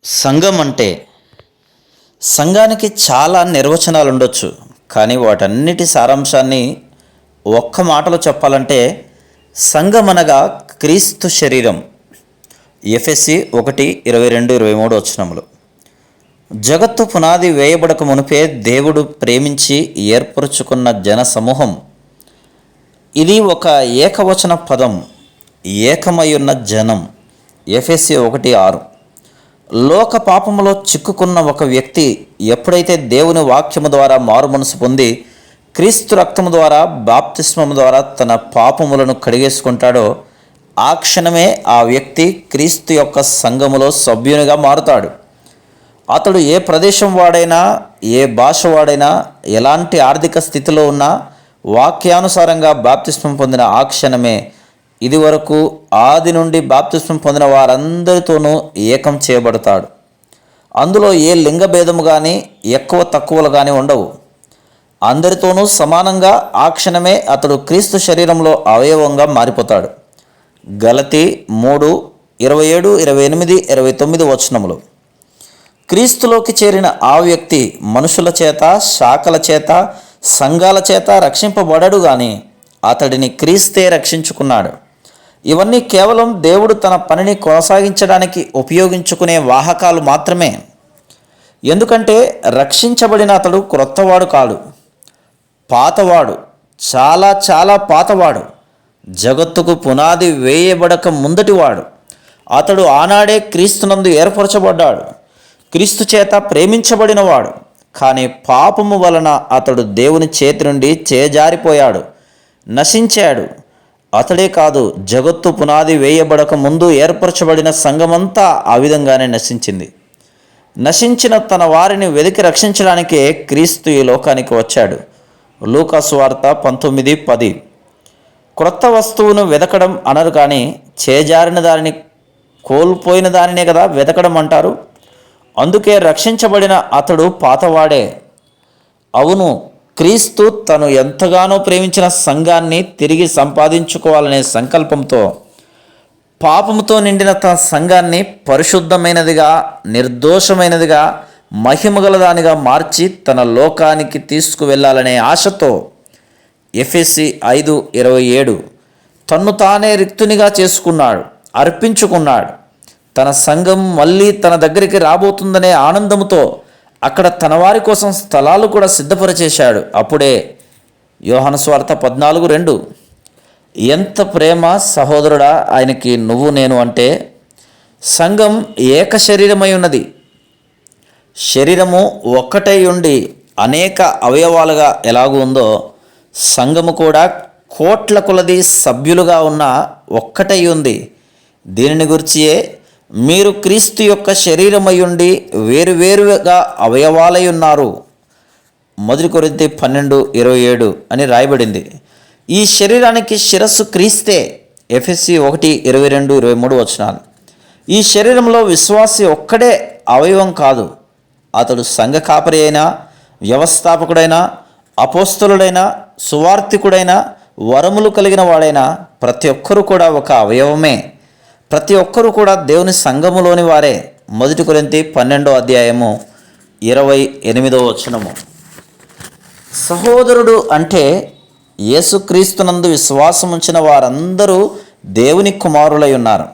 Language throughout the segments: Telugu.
సంఘం అంటే సంఘానికి చాలా నిర్వచనాలు ఉండొచ్చు. కానీ వాటన్నిటి సారాంశాన్ని ఒక్క మాటలో చెప్పాలంటే సంఘం అనగా క్రీస్తు శరీరం. ఎఫెసీ 1:22-23 వచనములు. జగత్తు పునాది వేయబడక మునిపే దేవుడు ప్రేమించి ఏర్పరచుకున్న జన సమూహం. ఇది ఒక ఏకవచన పదం, ఏకమయున్న జనం. ఎఫెసీ 1:6. లోక పాపములో చిక్కుకున్న ఒక వ్యక్తి ఎప్పుడైతే దేవుని వాక్యము ద్వారా మారు మనసు పొంది క్రీస్తు రక్తము ద్వారా బాప్తిస్మము ద్వారా తన పాపములను కడిగేసుకుంటాడో ఆ క్షణమే ఆ వ్యక్తి క్రీస్తు యొక్క సంఘములో సభ్యునిగా మారుతాడు. అతడు ఏ ప్రదేశం వాడైనా, ఏ భాష వాడైనా, ఎలాంటి ఆర్థిక స్థితిలో ఉన్నా వాక్యానుసారంగా బాప్తిస్మం పొందిన ఆ క్షణమే ఇదివరకు ఆది నుండి బాప్తిస్మం పొందిన వారందరితోనూ ఏకం చేయబడతాడు. అందులో ఏ లింగ భేదము కానీ, ఎక్కువ తక్కువలు కానీ ఉండవు. అందరితోనూ సమానంగా ఆ క్షణమే అతడు క్రీస్తు శరీరంలో అవయవంగా మారిపోతాడు. గలతీ 3:27-28-29 వచనములు. క్రీస్తులోకి చేరిన ఆ వ్యక్తి మనుషుల చేత, శాఖల చేత, సంఘాల చేత రక్షింపబడడు గాని అతడిని క్రీస్తే రక్షించుకున్నాడు. ఇవన్నీ కేవలం దేవుడు తన పనిని కొనసాగించడానికి ఉపయోగించుకునే వాహకాలు మాత్రమే. ఎందుకంటే రక్షించబడిన అతడు క్రొత్తవాడు కాడు, పాతవాడు, చాలా చాలా పాతవాడు. జగత్తుకు పునాది వేయబడక ముందటివాడు. అతడు ఆనాడే క్రీస్తునందు ఏర్పరచబడ్డాడు, క్రీస్తు చేత ప్రేమించబడినవాడు. కానీ పాపము వలన అతడు దేవుని చేతి నుండి చేజారిపోయాడు, నశించాడు. అతడే కాదు, జగత్తు పునాది వేయబడక ముందు ఏర్పరచబడిన సంఘమంతా ఆ విధంగానే నశించింది. నశించిన తన వారిని వెతికి రక్షించడానికే క్రీస్తు ఈ లోకానికి వచ్చాడు. లూకా సువార్త 19:10. క్రొత్త వస్తువును వెతకడం అనరు, కానీ చేజారిన దానిని, కోల్పోయిన దానినే కదా వెతకడం అంటారు. అందుకే రక్షించబడిన అతడు పాతవాడే. అవును, క్రీస్తు తను ఎంతగానో ప్రేమించిన సంఘాన్ని తిరిగి సంపాదించుకోవాలనే సంకల్పంతో పాపముతో నిండిన తన సంఘాన్ని పరిశుద్ధమైనదిగా, నిర్దోషమైనదిగా, మహిమగలదానిగా మార్చి తన లోకానికి తీసుకువెళ్ళాలనే ఆశతో ఎఫెసీ 5:27 తన్ను తానే రిక్తునిగా చేసుకున్నాడు, అర్పించుకున్నాడు. తన సంఘం మళ్ళీ తన దగ్గరికి రాబోతుందనే ఆనందముతో అక్కడ తన వారి కోసం స్థలాలు కూడా సిద్ధపరిచేశాడు. అప్పుడే యోహాను సువార్త 14:2. ఎంత ప్రేమ సహోదరుడా ఆయనకి నువ్వు నేను అంటే. సంఘం ఏక శరీరమై ఉన్నది. శరీరము ఒక్కటై ఉండి అనేక అవయవాలుగా ఎలాగూ ఉందో సంఘము కూడా కోట్ల కొలది సభ్యులుగా ఉన్న ఒక్కటై ఉంది. దీనిని గురించియే మీరు క్రీస్తు యొక్క శరీరమై ఉండి వేరువేరుగా అవయవాలై ఉన్నారు. 1 కొరింథీ 12:27 అని రాయబడింది. ఈ శరీరానికి శిరస్సు క్రీస్తే. ఎఫెసీ 1:22-23 వచనాలు. ఈ శరీరంలో విశ్వాసి ఒక్కడే అవయవం కాదు. అతడు సంఘ కాపరి అయినా, వ్యవస్థాపకుడైనా, అపోస్తలుడైనా, సువార్థికుడైనా, వరములు కలిగిన వాడైనా ప్రతి ఒక్కరూ కూడా ఒక అవయవమే. ప్రతి ఒక్కరూ కూడా దేవుని సంఘములోని వారే. 1 కొరింథీ 12:28 వచనము. సహోదరుడు అంటే యేసుక్రీస్తునందు విశ్వాసం ఉంచిన వారందరూ దేవుని కుమారులై ఉన్నారు.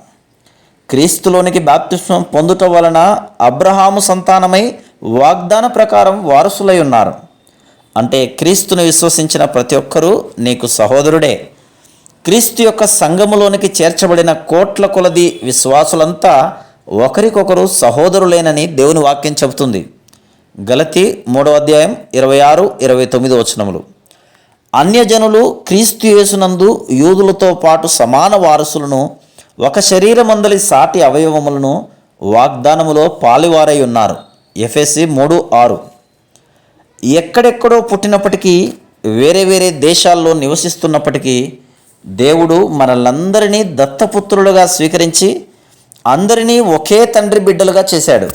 క్రీస్తులోనికి బాప్తిస్మం పొందుట వలన అబ్రహాము సంతానమై వాగ్దాన ప్రకారం వారసులై ఉన్నారు. అంటే క్రీస్తును విశ్వసించిన ప్రతి ఒక్కరూ నీకు సహోదరుడే. క్రీస్తు యొక్క సంఘములోనికి చేర్చబడిన కోట్ల కొలది విశ్వాసులంతా ఒకరికొకరు సహోదరులేనని దేవుని వాక్యం చెబుతుంది. గలతీ 3:26-29 వచనములు. అన్యజనులు క్రీస్తు యేసునందు యూదులతో పాటు సమాన వారసులను, ఒక శరీరమందలి సాటి అవయవములను వాగ్దానములో పాలివారై ఉన్నారు. ఎఫెసీ 3:6. ఎక్కడెక్కడో పుట్టినప్పటికీ, వేరే వేరే దేశాల్లో నివసిస్తున్నప్పటికీ దేవుడు మనల్నందరినీ దత్తపుత్రులుగా స్వీకరించి అందరినీ ఒకే తండ్రి బిడ్డలుగా చేశాడు.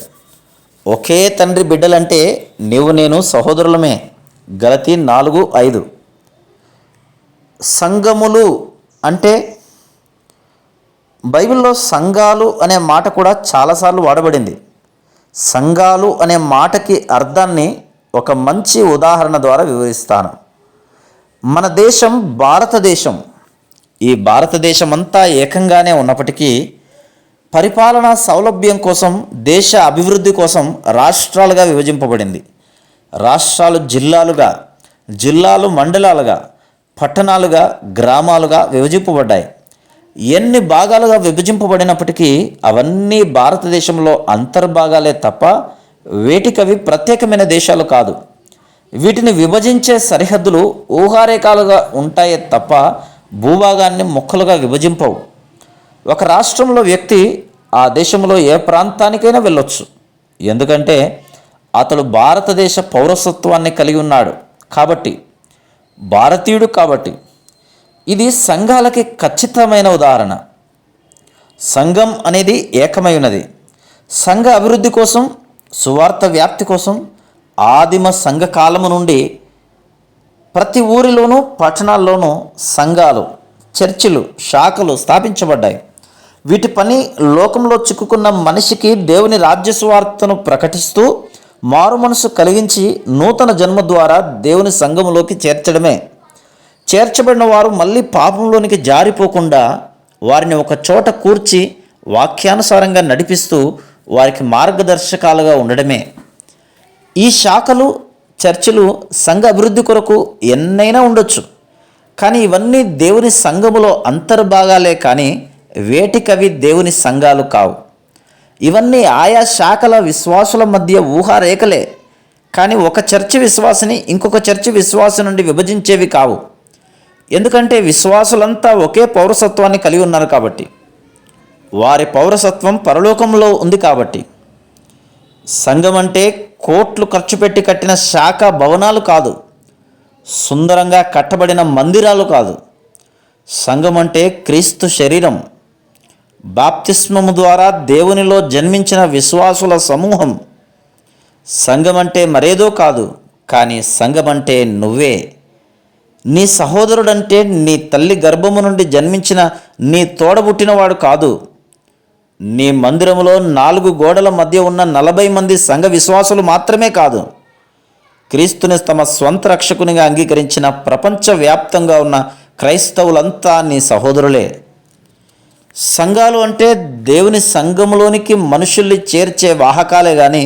ఒకే తండ్రి బిడ్డలంటే నీవు నేను సహోదరులమే. గలతీ 4:5. సంఘములు అంటే బైబిల్లో సంఘాలు అనే మాట కూడా చాలాసార్లు వాడబడింది. సంఘాలు అనే మాటకి అర్థాన్ని ఒక మంచి ఉదాహరణ ద్వారా వివరిస్తాను. మన దేశం భారతదేశం. ఈ భారతదేశం అంతా ఏకంగానే ఉన్నప్పటికీ పరిపాలనా సౌలభ్యం కోసం, దేశ అభివృద్ధి కోసం రాష్ట్రాలుగా విభజింపబడింది. రాష్ట్రాలు జిల్లాలుగా, జిల్లాలు మండలాలుగా, పట్టణాలుగా, గ్రామాలుగా విభజింపబడ్డాయి. ఎన్ని భాగాలుగా విభజింపబడినప్పటికీ అవన్నీ భారతదేశంలో అంతర్భాగాలే తప్ప వేటికవి ప్రత్యేకమైన దేశాలు కాదు. వీటిని విభజించే సరిహద్దులు ఊహారేఖలుగా ఉంటాయే తప్ప భూభాగాన్ని ముక్కలుగా విభజింపవు. ఒక రాష్ట్రంలో వ్యక్తి ఆ దేశంలో ఏ ప్రాంతానికైనా వెళ్ళొచ్చు. ఎందుకంటే అతడు భారతదేశ పౌరసత్వాన్ని కలిగి ఉన్నాడు కాబట్టి, భారతీయుడు కాబట్టి. ఇది సంఘాలకి ఖచ్చితమైన ఉదాహరణ. సంఘం అనేది ఏకమై ఉన్నది. సంఘ అభివృద్ధి కోసం, సువార్త వ్యాప్తి కోసం ఆదిమ సంఘ కాలము నుండి ప్రతి ఊరిలోనూ పట్టణాల్లోనూ సంఘాలు, చర్చిలు, శాఖలు స్థాపించబడ్డాయి. వీటి పని లోకంలో చిక్కుకున్న మనిషికి దేవుని రాజ్య సువార్తను ప్రకటిస్తూ మారు మనసు కలిగించి నూతన జన్మ ద్వారా దేవుని సంఘములోకి చేర్చడమే. చేర్చబడిన వారు మళ్ళీ పాపంలోనికి జారిపోకుండా వారిని ఒక చోట కూర్చి వాక్యానుసారంగా నడిపిస్తూ వారికి మార్గదర్శకాలుగా ఉండడమే. ఈ శాఖలు, చర్చిలు సంఘ అభివృద్ధి కొరకు ఎన్నైనా ఉండొచ్చు. కానీ ఇవన్నీ దేవుని సంఘములో అంతర్భాగాలే కానీ వేటికవి దేవుని సంఘాలు కావు. ఇవన్నీ ఆయా శాఖల విశ్వాసుల మధ్య ఊహారేఖలే కానీ ఒక చర్చి విశ్వాసిని ఇంకొక చర్చి విశ్వాసం నుండి విభజించేవి కావు. ఎందుకంటే విశ్వాసులంతా ఒకే పౌరసత్వాన్ని కలిగి ఉన్నారు కాబట్టి, వారి పౌరసత్వం పరలోకంలో ఉంది కాబట్టి. సంఘం అంటే కోట్లు ఖర్చు పెట్టి కట్టిన శాఖ భవనాలు కాదు, సుందరంగా కట్టబడిన మందిరాలు కాదు. సంఘం అంటే క్రీస్తు శరీరం, బాప్తిస్మము ద్వారా దేవునిలో జన్మించిన విశ్వాసుల సమూహం. సంఘం అంటే మరేదో కాదు, కానీ సంఘం అంటే నువ్వే. నీ సహోదరుడంటే నీ తల్లి గర్భము నుండి జన్మించిన నీ తోడబుట్టినవాడు కాదు. నీ మందిరములో 4 గోడల మధ్య ఉన్న 40 మంది సంఘ విశ్వాసులు మాత్రమే కాదు, క్రీస్తుని తమ స్వంత రక్షకునిగా అంగీకరించిన ప్రపంచవ్యాప్తంగా ఉన్న క్రైస్తవులంతా నీ సహోదరులే. సంఘాలు అంటే దేవుని సంఘములోనికి మనుషుల్ని చేర్చే వాహకాలే కానీ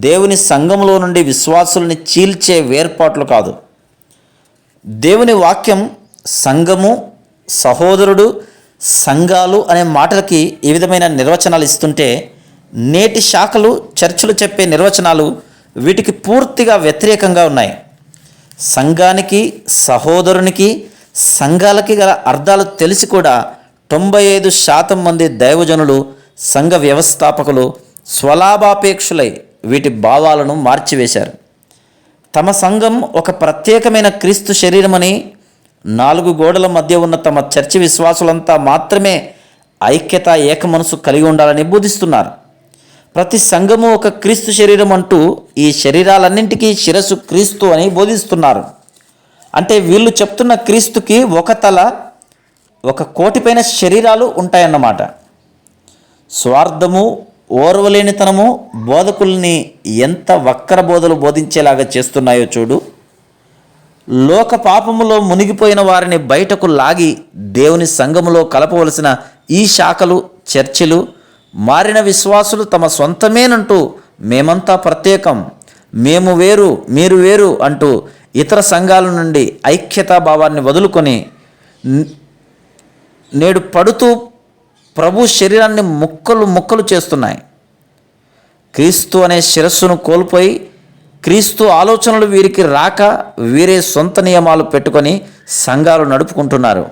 దేవుని సంఘములో నుండి విశ్వాసుల్ని చీల్చే వేర్పాట్లు కాదు. దేవుని వాక్యం సంఘము, సహోదరుడు, సంఘాలు అనే మాటలకి ఈ విధమైన నిర్వచనాలు ఇస్తుంటే నేటి శాఖలు, చర్చలు చెప్పే నిర్వచనాలు వీటికి పూర్తిగా వ్యతిరేకంగా ఉన్నాయి. సంఘానికి, సహోదరునికి, సంఘాలకి గల అర్థాలు తెలిసి కూడా 95% మంది దైవజనులు, సంఘ వ్యవస్థాపకులు స్వలాభాపేక్షులై వీటి భావాలను మార్చివేశారు. తమ సంఘం ఒక ప్రత్యేకమైన క్రీస్తు శరీరమని, 4 గోడల మధ్య ఉన్న తమ చర్చి విశ్వాసులంతా మాత్రమే ఐక్యత, ఏక మనసు కలిగి ఉండాలని బోధిస్తున్నారు. ప్రతి సంఘము ఒక క్రీస్తు శరీరం అంటూ ఈ శరీరాలన్నింటికీ శిరస్సు క్రీస్తు అని బోధిస్తున్నారు. అంటే వీళ్ళు చెప్తున్న క్రీస్తుకి ఒక తల, 1 కోటి పైన శరీరాలు ఉంటాయన్నమాట. స్వార్థము, ఓర్వలేనితనము బోధకుల్ని ఎంత వక్ర బోధలు బోధించేలాగా చేస్తున్నాయో చూడు. లోక పాపములో మునిగిపోయిన వారిని బయటకు లాగి దేవుని సంఘములో కలపవలసిన ఈ శాఖలు, చర్చిలు మారిన విశ్వాసులు తమ సొంతమేనంటూ మేమంతా ప్రత్యేకం, మేము వేరు, మీరు వేరు అంటూ ఇతర సంఘాల నుండి ఐక్యతాభావాన్ని వదులుకొని నేడు పడుతూ ప్రభు శరీరాన్ని ముక్కలు ముక్కలు చేస్తున్నాయి. క్రీస్తు అనే శిరస్సును కోల్పోయి క్రీస్తు ఆలోచనలు వీరికి రాక వీరే సొంత నియమాలు పెట్టుకొని సంఘాలు నడుపుకుంటున్నారు.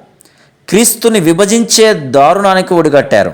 క్రీస్తుని విభజించే దారుణానికి ఒడిగట్టారు.